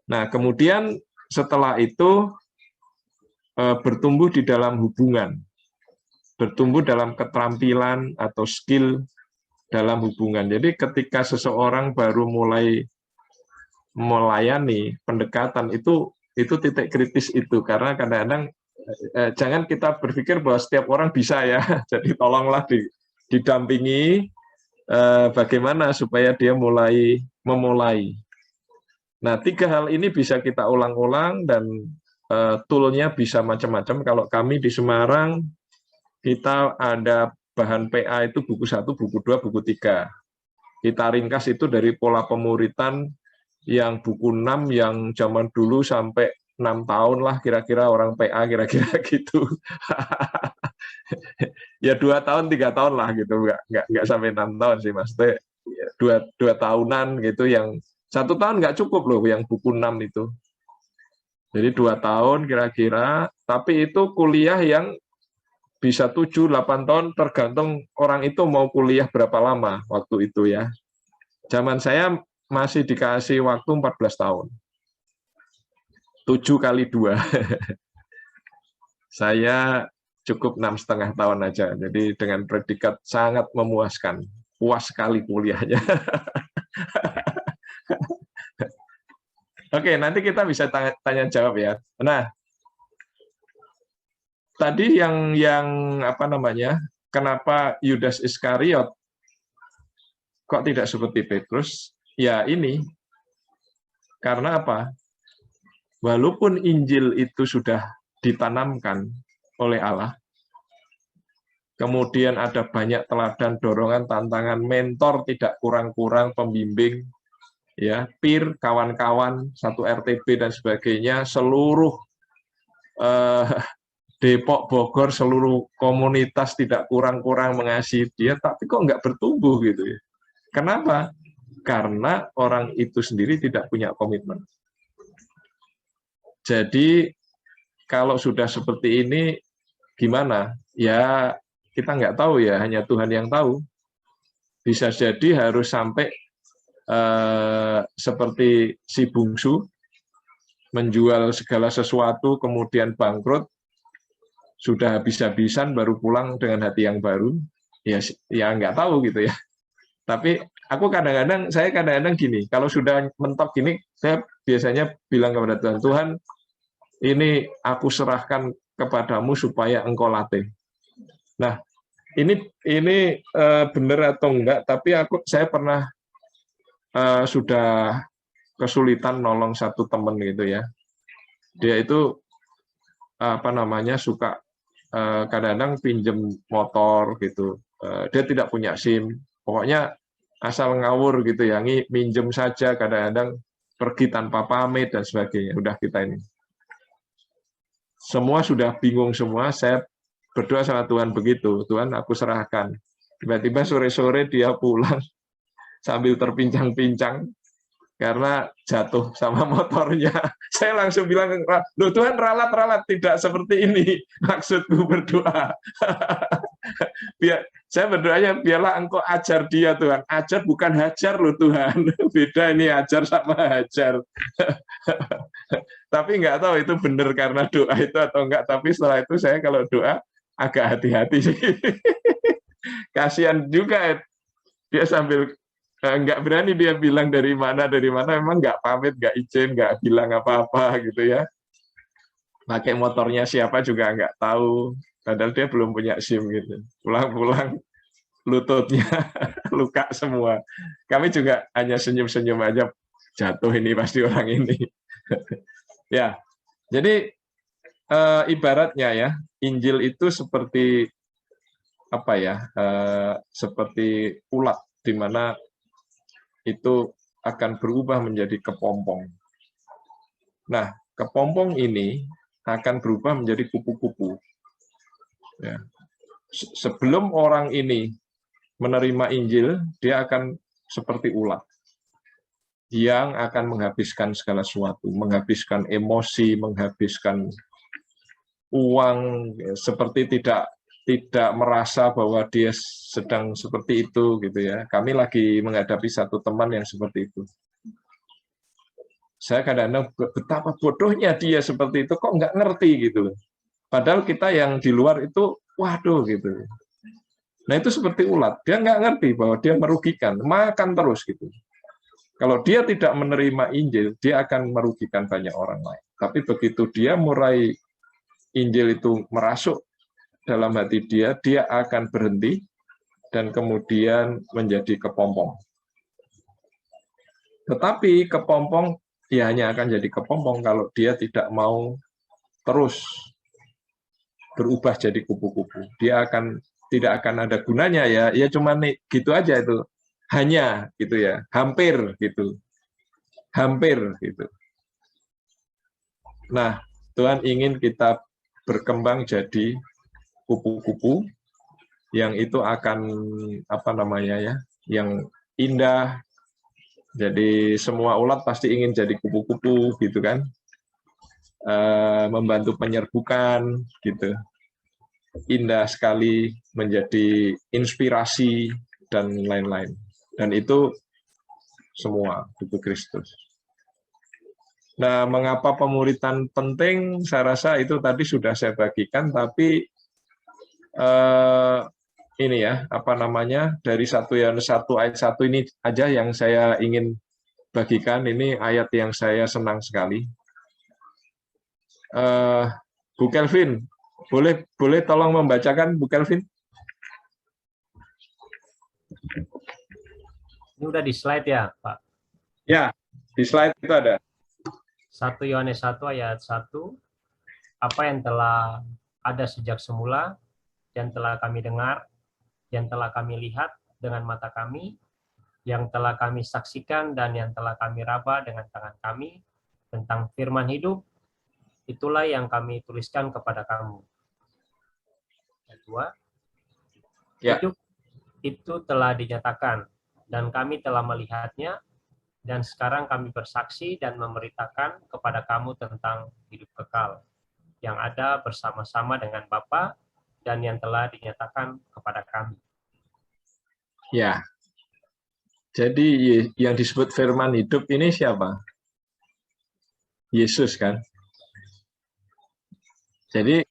Nah, kemudian setelah itu bertumbuh di dalam hubungan, bertumbuh dalam keterampilan atau skill dalam hubungan. Jadi ketika seseorang baru mulai melayani pendekatan, itu titik kritis itu, karena kadang-kadang jangan kita berpikir bahwa setiap orang bisa ya. Jadi tolonglah didampingi bagaimana supaya dia memulai. Nah, 3 hal ini bisa kita ulang-ulang dan toolnya bisa macam-macam. Kalau kami di Semarang, kita ada bahan PA itu buku 1, buku 2, buku 3. Kita ringkas itu dari pola pemuritan yang buku 6 yang zaman dulu sampai 6 tahun lah kira-kira orang PA kira-kira gitu. Ya 2 tahun, 3 tahun lah gitu, nggak sampai 6 tahun sih Mas. 2 tahunan gitu, yang 1 tahun nggak cukup loh yang buku 6 itu. Jadi 2 tahun kira-kira, tapi itu kuliah yang bisa 7-8 tahun tergantung orang itu mau kuliah berapa lama waktu itu ya. Zaman saya masih dikasih waktu 14 tahun. 7 kali 2. Saya cukup 6,5 tahun aja. Jadi dengan predikat sangat memuaskan. Puas sekali kuliahnya. Oke, nanti kita bisa tanya jawab ya. Nah, tadi yang kenapa Yudas Iskariot kok tidak seperti Petrus? Ya ini, karena apa? Walaupun Injil itu sudah ditanamkan oleh Allah, kemudian ada banyak teladan, dorongan, tantangan, mentor tidak kurang-kurang, pembimbing, ya, peer, kawan-kawan, satu RTB dan sebagainya, seluruh Depok, Bogor, seluruh komunitas tidak kurang-kurang mengasihi dia, tapi kok nggak bertumbuh gitu ya. Kenapa? Karena orang itu sendiri tidak punya komitmen. Jadi kalau sudah seperti ini gimana? Ya kita nggak tahu ya, hanya Tuhan yang tahu. Bisa jadi harus sampai seperti si bungsu, menjual segala sesuatu, kemudian bangkrut, sudah habis-habisan baru pulang dengan hati yang baru, ya nggak tahu gitu ya. Tapi saya kadang-kadang gini, kalau sudah mentok gini, saya biasanya bilang kepada Tuhan, Tuhan, ini aku serahkan kepadamu supaya engkau latih. Nah, ini benar atau enggak, tapi saya pernah sudah kesulitan nolong satu teman gitu ya. Dia itu suka kadang-kadang pinjem motor gitu. Dia tidak punya SIM. Pokoknya asal ngawur gitu ya, minjem saja, kadang-kadang pergi tanpa pamit dan sebagainya. Udah kita ini. Semua sudah bingung semua, saya berdoa sama Tuhan begitu. Tuhan, aku serahkan. Tiba-tiba sore-sore dia pulang sambil terpincang-pincang karena jatuh sama motornya. Saya langsung bilang, loh Tuhan, ralat-ralat, tidak seperti ini maksudku berdoa. Saya berdoanya, biarlah engkau ajar dia Tuhan. Ajar bukan hajar loh Tuhan. Beda ini ajar sama hajar. Tapi nggak tahu itu benar karena doa itu atau enggak. Tapi setelah itu saya kalau doa agak hati-hati sih. Kasihan juga dia sambil nggak berani dia bilang dari mana, memang nggak pamit, nggak izin, nggak bilang apa-apa gitu ya. Pakai motornya siapa juga nggak tahu, padahal dia belum punya SIM gitu. Pulang-pulang lututnya luka semua. Kami juga hanya senyum-senyum aja, jatuh ini pasti orang ini. Ya, jadi ibaratnya ya, Injil itu seperti apa ya? Seperti ulat di mana itu akan berubah menjadi kepompong. Nah, kepompong ini akan berubah menjadi kupu-kupu. Ya. Sebelum orang ini menerima Injil, dia akan seperti ulat yang akan menghabiskan segala sesuatu, menghabiskan emosi, menghabiskan uang, seperti tidak merasa bahwa dia sedang seperti itu gitu ya. Kami lagi menghadapi satu teman yang seperti itu. Saya kadang-kadang betapa bodohnya dia seperti itu, kok nggak ngerti gitu. Padahal kita yang di luar itu, waduh gitu. Nah itu seperti ulat, dia nggak ngerti bahwa dia merugikan, makan terus gitu. Kalau dia tidak menerima Injil, dia akan merugikan banyak orang lain. Tapi begitu dia mulai Injil itu merasuk dalam hati dia akan berhenti dan kemudian menjadi kepompong. Tetapi kepompong ya hanya akan jadi kepompong kalau dia tidak mau terus berubah jadi kupu-kupu. Dia tidak akan ada gunanya ya cuma gitu aja itu. Hanya gitu ya, hampir gitu. Hampir gitu. Nah, Tuhan ingin kita berkembang jadi kupu-kupu yang itu akan yang indah. Jadi semua ulat pasti ingin jadi kupu-kupu gitu kan, membantu penyerbukan gitu, indah sekali, menjadi inspirasi dan lain-lain. Dan itu semua itu Kristus. Nah, mengapa pemuritan penting? Saya rasa itu tadi sudah saya bagikan, tapi ini ya, dari 1 Yohanes 1 ayat 1 ini aja yang saya ingin bagikan. Ini ayat yang saya senang sekali. Bu Kelvin, boleh tolong membacakan Bu Kelvin? Ini udah di slide ya, Pak? Ya, di slide itu ada. 1 Yohanes 1 ayat 1, apa yang telah ada sejak semula, yang telah kami dengar, yang telah kami lihat dengan mata kami, yang telah kami saksikan dan yang telah kami raba dengan tangan kami tentang firman hidup, itulah yang kami tuliskan kepada kamu. Kedua, ya. Hidup itu telah dinyatakan dan kami telah melihatnya, dan sekarang kami bersaksi dan memberitakan kepada kamu tentang hidup kekal yang ada bersama-sama dengan Bapa dan yang telah dinyatakan kepada kami. Ya, Jadi yang disebut firman hidup ini siapa? Yesus kan? Jadi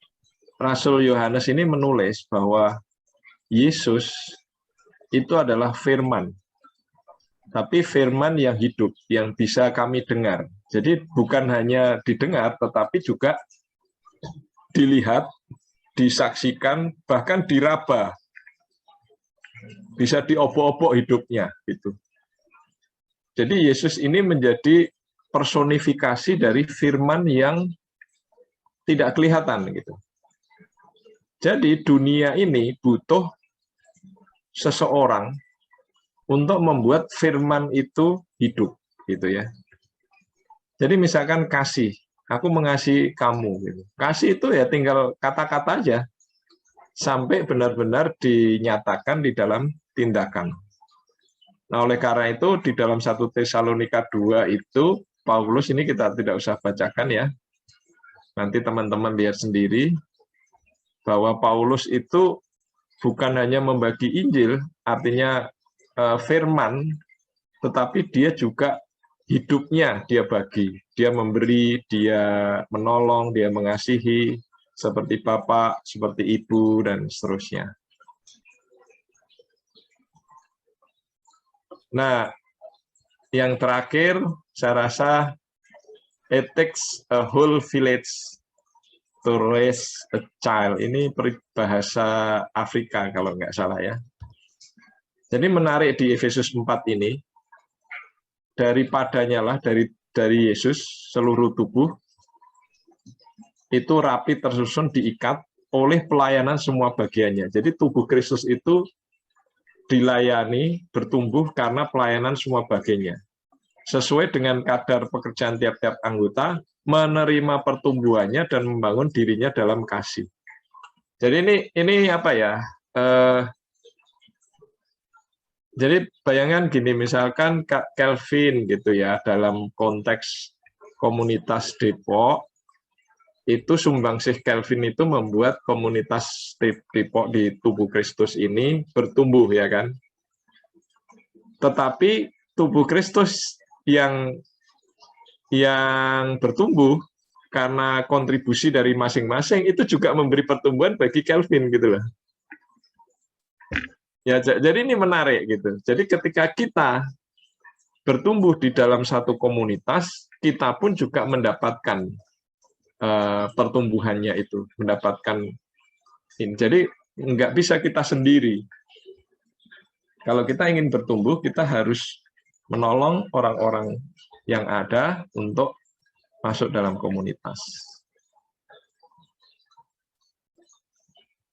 Rasul Yohanes ini menulis bahwa Yesus itu adalah firman. Tapi firman yang hidup, yang bisa kami dengar. Jadi bukan hanya didengar, tetapi juga dilihat, disaksikan, bahkan diraba. Bisa diobok-obok hidupnya. Gitu. Jadi Yesus ini menjadi personifikasi dari firman yang tidak kelihatan. Gitu. Jadi dunia ini butuh seseorang untuk membuat firman itu hidup, gitu ya. Jadi misalkan kasih, aku mengasihi kamu, gitu. Kasih itu ya tinggal kata-kata aja, sampai benar-benar dinyatakan di dalam tindakan. Nah, oleh karena itu di dalam 1 Tesalonika 2 itu Paulus ini kita tidak usah bacakan ya. Nanti teman-teman lihat sendiri bahwa Paulus itu bukan hanya membagi Injil, artinya firman, tetapi dia juga hidupnya dia bagi. Dia memberi, dia menolong, dia mengasihi, seperti bapak, seperti ibu, dan seterusnya. Nah, yang terakhir, saya rasa it takes a whole village to raise a child. Ini peribahasa Afrika kalau nggak salah ya. Jadi menarik di Efesus 4 ini, daripadanya lah, dari Yesus, seluruh tubuh, itu rapi tersusun diikat oleh pelayanan semua bagiannya. Jadi tubuh Kristus itu dilayani, bertumbuh karena pelayanan semua bagiannya. Sesuai dengan kadar pekerjaan tiap-tiap anggota, menerima pertumbuhannya dan membangun dirinya dalam kasih. Jadi ini apa ya? Jadi bayangan gini, misalkan Kak Kelvin gitu ya, dalam konteks komunitas Depok, itu sumbangsih Kelvin itu membuat komunitas Depok di tubuh Kristus ini bertumbuh ya kan. Tetapi tubuh Kristus yang bertumbuh karena kontribusi dari masing-masing itu juga memberi pertumbuhan bagi Kelvin gitu loh. Ya, jadi ini menarik gitu. Jadi ketika kita bertumbuh di dalam satu komunitas, kita pun juga mendapatkan pertumbuhannya itu, mendapatkan ini. Jadi nggak bisa kita sendiri. Kalau kita ingin bertumbuh, kita harus menolong orang-orang yang ada untuk masuk dalam komunitas.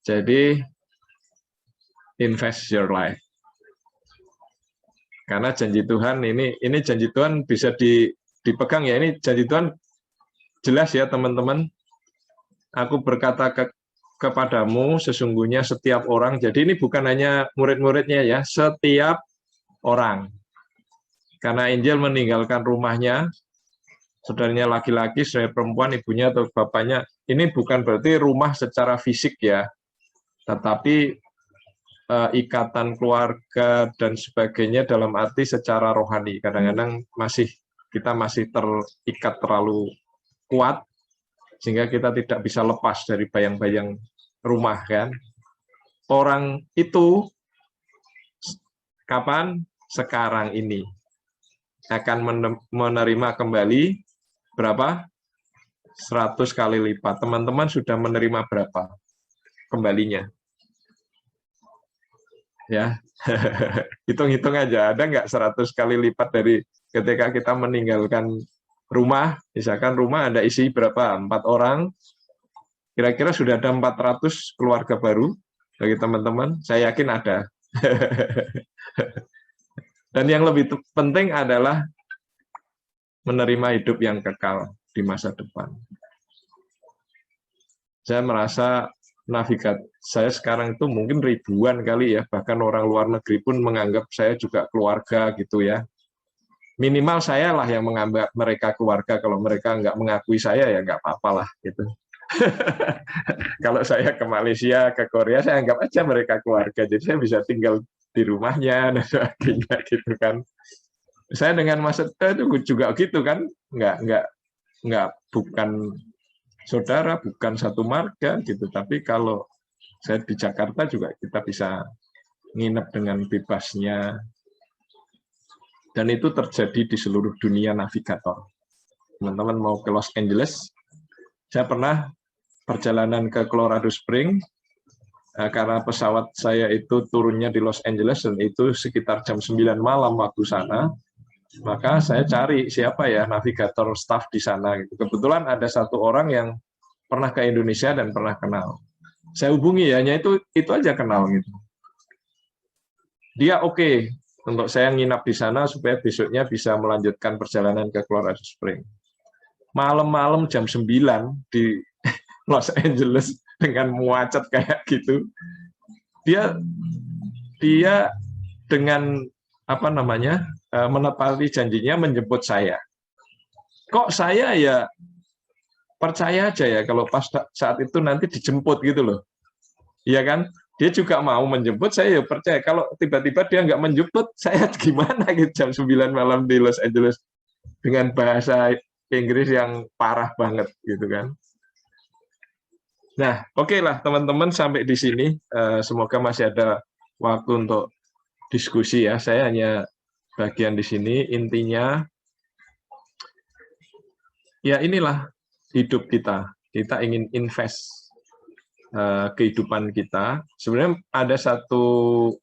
Jadi invest your life. Karena janji Tuhan ini janji Tuhan bisa dipegang ya. Ini janji Tuhan jelas ya teman-teman. Aku berkata kepadamu sesungguhnya setiap orang. Jadi ini bukan hanya murid-muridnya ya, setiap orang. Karena Injil meninggalkan rumahnya, saudaranya laki-laki, saudara perempuan, ibunya atau bapaknya. Ini bukan berarti rumah secara fisik ya, tetapi ikatan keluarga dan sebagainya dalam arti secara rohani. Kadang-kadang kita masih terikat terlalu kuat sehingga kita tidak bisa lepas dari bayang-bayang rumah kan. Orang itu kapan? Sekarang ini akan menerima kembali berapa? 100 kali lipat. Teman-teman sudah menerima berapa kembalinya? Ya, hitung-hitung aja, ada nggak 100 kali lipat dari ketika kita meninggalkan rumah, misalkan rumah ada isi berapa? 4 orang, kira-kira sudah ada 400 keluarga baru bagi teman-teman, saya yakin ada. Dan yang lebih penting adalah menerima hidup yang kekal di masa depan. Saya merasa navigat saya sekarang itu mungkin ribuan kali ya, bahkan orang luar negeri pun menganggap saya juga keluarga gitu ya. Minimal saya lah yang menganggap mereka keluarga, kalau mereka nggak mengakui saya ya nggak apa-apa lah gitu. Kalau saya ke Malaysia, ke Korea, saya anggap aja mereka keluarga, jadi saya bisa tinggal di rumahnya dan sebagainya gitu kan. Saya dengan Mas Eda itu juga gitu kan, nggak bukan saudara, bukan satu marga gitu, tapi kalau saya di Jakarta juga kita bisa nginep dengan bebasnya, dan itu terjadi di seluruh dunia navigator. Teman-teman mau ke Los Angeles, saya pernah perjalanan ke Colorado Springs, karena pesawat saya itu turunnya di Los Angeles dan itu sekitar jam 9 malam waktu sana, maka saya cari siapa ya navigator staff di sana. Kebetulan ada satu orang yang pernah ke Indonesia dan pernah kenal. Saya hubungi, hanya itu aja kenal gitu. Dia oke untuk saya nginap di sana supaya besoknya bisa melanjutkan perjalanan ke Colorado Springs. Malam-malam jam 9 di Los Angeles dengan macet kayak gitu, dia dengan menepati janjinya menjemput saya. Kok saya ya percaya aja ya kalau pas saat itu nanti dijemput gitu loh. Iya kan? Dia juga mau menjemput, saya ya percaya. Kalau tiba-tiba dia nggak menjemput, saya gimana gitu jam 9 malam di Los Angeles dengan bahasa Inggris yang parah banget gitu kan. Nah, oke lah teman-teman, sampai di sini. Semoga masih ada waktu untuk diskusi ya. Saya hanya bagian di sini. Intinya, ya inilah hidup kita. Kita ingin invest kehidupan kita. Sebenarnya ada satu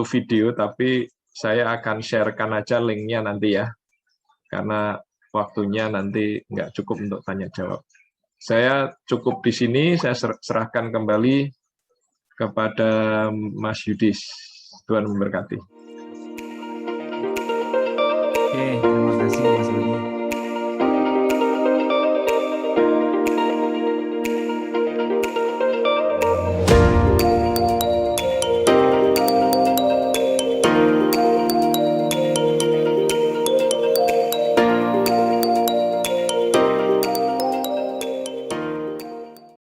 video, tapi saya akan sharekan aja linknya nanti ya, karena waktunya nanti nggak cukup untuk tanya jawab. Saya cukup di sini, saya serahkan kembali kepada Mas Yudis. Tuhan memberkati. Oke, terima kasih